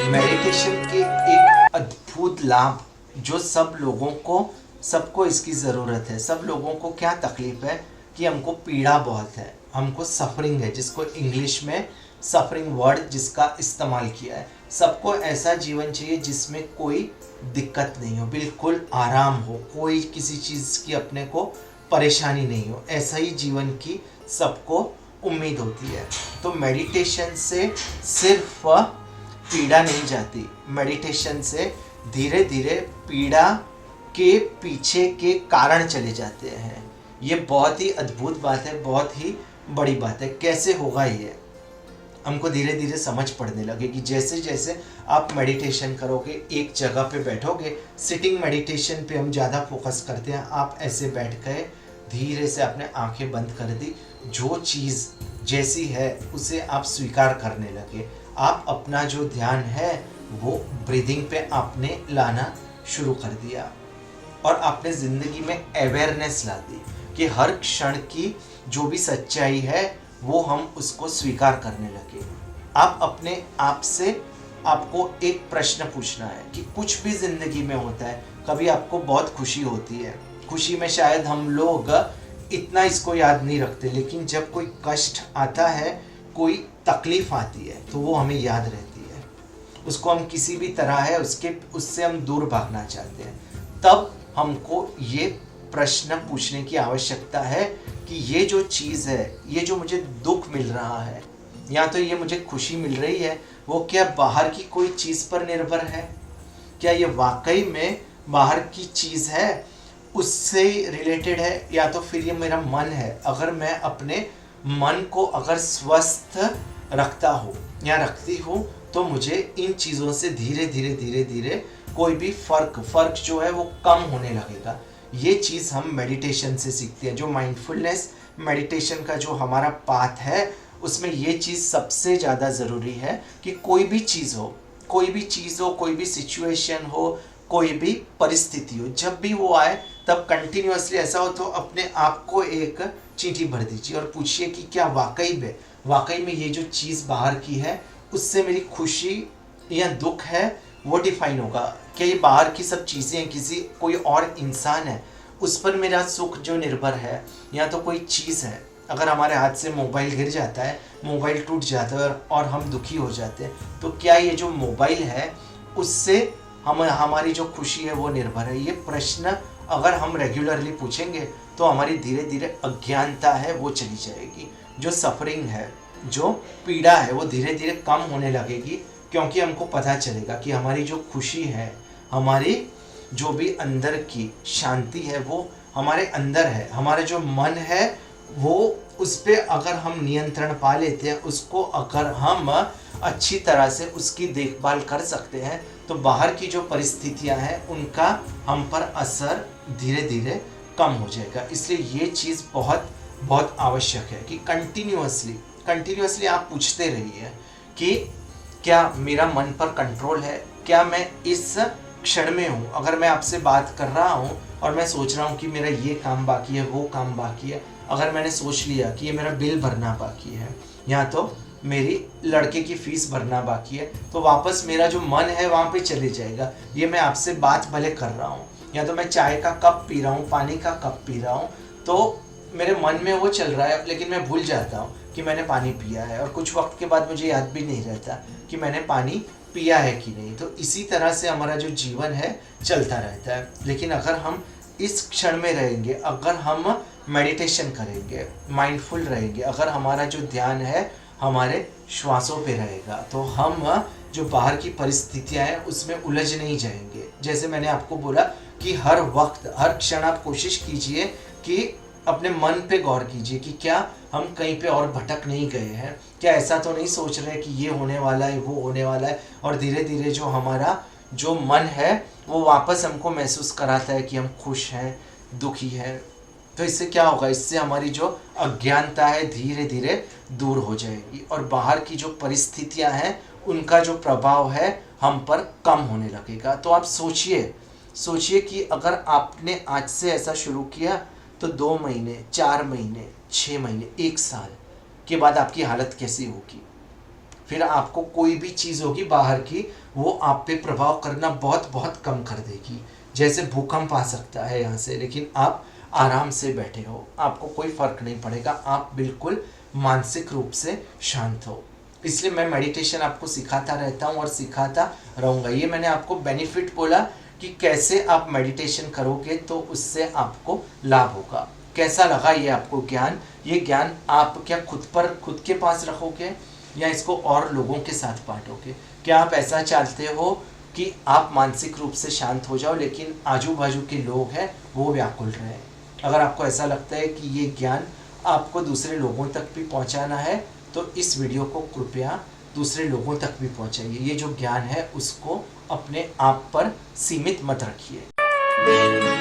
Meditation के एक अद्भुत लाभ जो सब लोगों को सबको इसकी ज़रूरत है। सब लोगों को क्या तकलीफ है कि हमको पीड़ा बहुत है, हमको सफरिंग है, जिसको इंग्लिश में सफरिंग वर्ड जिसका इस्तेमाल किया है। सबको ऐसा जीवन चाहिए जिसमें कोई दिक्कत नहीं हो, बिल्कुल आराम हो, कोई किसी चीज़ की अपने को परेशानी नहीं हो। ऐसा ही जीवन की सबको उम्मीद होती है। तो मेडिटेशन से सिर्फ पीड़ा नहीं जाती, मेडिटेशन से धीरे धीरे पीड़ा के पीछे के कारण चले जाते हैं। ये बहुत ही अद्भुत बात है, बहुत ही बड़ी बात है। कैसे होगा ये हमको धीरे धीरे समझ पड़ने लगेगी। जैसे जैसे आप मेडिटेशन करोगे, एक जगह पे बैठोगे, सिटिंग मेडिटेशन पे हम ज़्यादा फोकस करते हैं। आप ऐसे बैठ गए, धीरे से आपने आंखें बंद कर दी, जो चीज़ जैसी है उसे आप स्वीकार करने लगे। आप अपना जो ध्यान है वो ब्रीदिंग पे आपने लाना शुरू कर दिया और आपने ज़िंदगी में अवेयरनेस ला दी कि हर क्षण की जो भी सच्चाई है वो हम उसको स्वीकार करने लगे। आप अपने आप से आपको एक प्रश्न पूछना है कि कुछ भी ज़िंदगी में होता है, कभी आपको बहुत खुशी होती है, खुशी में शायद हम लोग इतना इसको याद नहीं रखते, लेकिन जब कोई कष्ट आता है, कोई तकलीफ़ आती है तो वो हमें याद रहती है। उसको हम किसी भी तरह है उससे हम दूर भागना चाहते हैं। तब हमको ये प्रश्न पूछने की आवश्यकता है कि ये जो चीज़ है, ये जो मुझे दुख मिल रहा है या तो ये मुझे खुशी मिल रही है, वो क्या बाहर की कोई चीज़ पर निर्भर है? क्या ये वाकई में बाहर की चीज़ है, उससे रिलेटेड है, या तो फिर ये मेरा मन है? अगर मैं अपने मन को अगर स्वस्थ रखता हूँ या रखती हूँ तो मुझे इन चीज़ों से धीरे धीरे कोई भी फ़र्क जो है वो कम होने लगेगा। ये चीज़ हम मेडिटेशन से सीखते हैं। जो माइंडफुलनेस मेडिटेशन का जो हमारा पाथ है उसमें ये चीज़ सबसे ज़्यादा ज़रूरी है कि कोई भी चीज़ हो, कोई भी सिचुएशन हो, कोई भी परिस्थिति हो, जब भी वो आए तब कंटिन्यूअसली ऐसा हो तो अपने आप को एक चींटी भर दीजिए और पूछिए कि क्या वाकई में ये जो चीज़ बाहर की है उससे मेरी खुशी या दुख है वो डिफाइन होगा। क्या ये बाहर की सब चीज़ें हैं, कोई और इंसान है उस पर मेरा सुख जो निर्भर है, या तो कोई चीज़ है। अगर हमारे हाथ से मोबाइल गिर जाता है, मोबाइल टूट जाता है और हम दुखी हो जाते हैं, तो क्या ये जो मोबाइल है उससे हमारी जो खुशी है वो निर्भर है? ये प्रश्न अगर हम रेगुलरली पूछेंगे तो हमारी धीरे धीरे अज्ञानता है वो चली जाएगी। जो सफरिंग है, जो पीड़ा है वो धीरे धीरे कम होने लगेगी, क्योंकि हमको पता चलेगा कि हमारी जो खुशी है, हमारी जो भी अंदर की शांति है वो हमारे अंदर है। हमारा जो मन है वो उस पर अगर हम नियंत्रण पा लेते हैं, उसको अगर हम अच्छी तरह से उसकी देखभाल कर सकते हैं, तो बाहर की जो परिस्थितियां हैं उनका हम पर असर धीरे धीरे कम हो जाएगा। इसलिए ये चीज़ बहुत बहुत आवश्यक है कि कंटिन्यूअसली आप पूछते रहिए कि क्या मेरा मन पर कंट्रोल है, क्या मैं इस क्षण में हूँ। अगर मैं आपसे बात कर रहा हूँ और मैं सोच रहा हूँ कि मेरा ये काम बाकी है, वो काम बाकी है, अगर मैंने सोच लिया कि ये मेरा बिल भरना बाकी है या तो मेरी लड़के की फीस भरना बाकी है, तो वापस मेरा जो मन है वहाँ पे चले जाएगा। ये मैं आपसे बात भले कर रहा हूँ या तो मैं चाय का कप पी रहा हूँ, पानी का कप पी रहा हूँ, तो मेरे मन में वो चल रहा है, लेकिन मैं भूल जाता हूँ कि मैंने पानी पिया है और कुछ वक्त के बाद मुझे याद भी नहीं रहता कि मैंने पानी पिया है कि नहीं। तो इसी तरह से हमारा जो जीवन है चलता रहता है। लेकिन अगर हम इस क्षण में रहेंगे, अगर हम मेडिटेशन करेंगे, माइंडफुल रहेंगे, अगर हमारा जो ध्यान है हमारे श्वासों पे रहेगा, तो हम जो बाहर की परिस्थितियां हैं उसमें उलझ नहीं जाएंगे। जैसे मैंने आपको बोला कि हर वक्त हर क्षण आप कोशिश कीजिए कि अपने मन पे गौर कीजिए कि क्या हम कहीं पे और भटक नहीं गए हैं, क्या ऐसा तो नहीं सोच रहे कि ये होने वाला है, वो होने वाला है, और धीरे धीरे जो हमारा जो मन है वो वापस हमको महसूस कराता है कि हम खुश हैं, दुखी हैं। तो इससे क्या होगा, इससे हमारी जो अज्ञानता है धीरे धीरे दूर हो जाएगी और बाहर की जो परिस्थितियां हैं उनका जो प्रभाव है हम पर कम होने लगेगा। तो आप सोचिए कि अगर आपने आज से ऐसा शुरू किया तो 2 महीने, 4 महीने, 6 महीने, 1 साल के बाद आपकी हालत कैसी होगी। फिर आपको कोई भी चीज़ होगी बाहर की, वो आप पे प्रभाव करना बहुत बहुत कम कर देगी। जैसे भूकंप आ सकता है यहाँ से, लेकिन आप आराम से बैठे हो, आपको कोई फर्क नहीं पड़ेगा, आप बिल्कुल मानसिक रूप से शांत हो। इसलिए मैं मेडिटेशन आपको सिखाता रहता हूँ और सिखाता रहूँगा। ये मैंने आपको बेनिफिट बोला कि कैसे आप मेडिटेशन करोगे तो उससे आपको लाभ होगा। कैसा लगा ये आपको ज्ञान? ये ज्ञान आप क्या खुद के पास रखोगे या इसको और लोगों के साथ बांटोगे? क्या आप ऐसा चाहते हो कि आप मानसिक रूप से शांत हो जाओ लेकिन आजू बाजू के लोग हैं वो व्याकुल रहे? अगर आपको ऐसा लगता है कि ये ज्ञान आपको दूसरे लोगों तक भी पहुंचाना है तो इस वीडियो को कृपया दूसरे लोगों तक भी पहुंचाइए। ये जो ज्ञान है उसको अपने आप पर सीमित मत रखिए।